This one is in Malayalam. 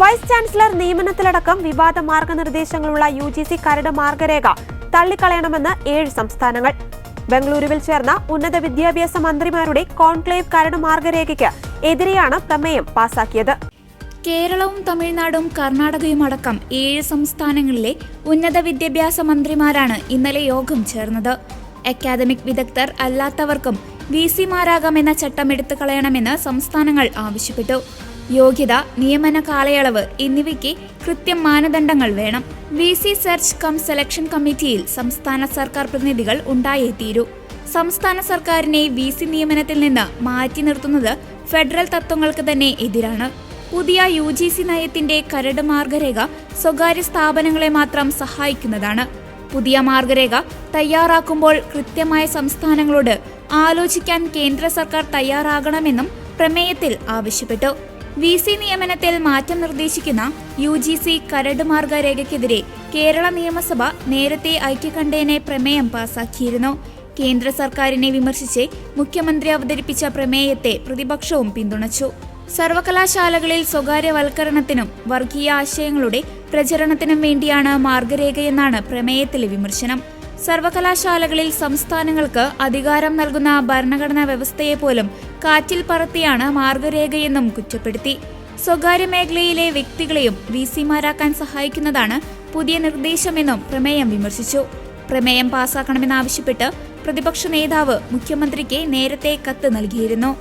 വൈസ് ചാൻസലർ നിയമനത്തിലടക്കം വിവാദ മാർഗനിർദ്ദേശങ്ങളുള്ള UGC കരട് മാർഗരേഖ തള്ളിക്കളയണമെന്ന് 7 സംസ്ഥാനങ്ങൾ. ബംഗളൂരുവിൽ ചേർന്ന ഉന്നത വിദ്യാഭ്യാസ മന്ത്രിമാരുടെ കോൺക്ലേവ് കരട് മാർഗരേഖയ്ക്ക് എതിരെയാണ് പ്രമേയം പാസാക്കിയത്. കേരളവും തമിഴ്നാടും കർണാടകയും അടക്കം 7 സംസ്ഥാനങ്ങളിലെ ഉന്നത വിദ്യാഭ്യാസ മന്ത്രിമാരാണ് ഇന്നലെ യോഗം ചേർന്നത്. അക്കാദമിക് വിദഗ്ധർ അല്ലാത്തവർക്കും VC-മാരാകാമെന്ന ചട്ടം എടുത്തു കളയണമെന്ന് സംസ്ഥാനങ്ങൾ ആവശ്യപ്പെട്ടു. യോഗ്യത, നിയമന കാലയളവ് എന്നിവയ്ക്ക് കൃത്യം മാനദണ്ഡങ്ങൾ വേണം. VC സെർച്ച് കം സെലക്ഷൻ കമ്മിറ്റിയിൽ സംസ്ഥാന സർക്കാർ പ്രതിനിധികൾ ഉണ്ടായേ തീരൂ. സംസ്ഥാന സർക്കാരിനെ VC നിയമനത്തിൽ നിന്ന് മാറ്റി നിർത്തുന്നത് ഫെഡറൽ തത്വങ്ങൾക്ക് തന്നെ എതിരാണ്. പുതിയ UGC നയത്തിന്റെ കരട് മാർഗരേഖ സ്വകാര്യ സ്ഥാപനങ്ങളെ മാത്രം സഹായിക്കുന്നതാണ്. പുതിയ മാർഗരേഖ തയ്യാറാക്കുമ്പോൾ കൃത്യമായ സംസ്ഥാനങ്ങളോട് ആലോചിക്കാൻ കേന്ദ്ര സർക്കാർ തയ്യാറാകണമെന്നും പ്രമേയത്തിൽ ആവശ്യപ്പെട്ടു. VC നിയമനത്തിൽ മാറ്റം നിർദ്ദേശിക്കുന്ന UGC കരട് മാർഗരേഖയ്ക്കെതിരെ കേരള നിയമസഭ നേരത്തെ ഐക്യകണ്ഠേന പ്രമേയം പാസാക്കിയിരുന്നു. കേന്ദ്ര സർക്കാരിനെ വിമർശിച്ച് മുഖ്യമന്ത്രി അവതരിപ്പിച്ച പ്രമേയത്തെ പ്രതിപക്ഷവും പിന്തുണച്ചു. സർവകലാശാലകളിൽ സ്വകാര്യവൽക്കരണത്തിനും വർഗീയ ആശയങ്ങളുടെ പ്രചരണത്തിനും വേണ്ടിയാണ് മാർഗരേഖയെന്നാണ് പ്രമേയത്തിലെ വിമർശനം. സർവകലാശാലകളിൽ സംസ്ഥാനങ്ങൾക്ക് അധികാരം നൽകുന്ന ഭരണഘടനാ വ്യവസ്ഥയെ പോലും കാറ്റിൽ പറത്തിയാണ് മാർഗരേഖയെന്നും കുറ്റപ്പെടുത്തി. സ്വകാര്യ മേഖലയിലെ വ്യക്തികളെയും VC-മാരാക്കാൻ സഹായിക്കുന്നതാണ് പുതിയ നിർദ്ദേശമെന്നും പ്രമേയം വിമർശിച്ചു. പ്രമേയം പാസാക്കണമെന്നാവശ്യപ്പെട്ട് പ്രതിപക്ഷ നേതാവ് മുഖ്യമന്ത്രിക്ക് നേരത്തെ കത്ത് നൽകിയിരുന്നു.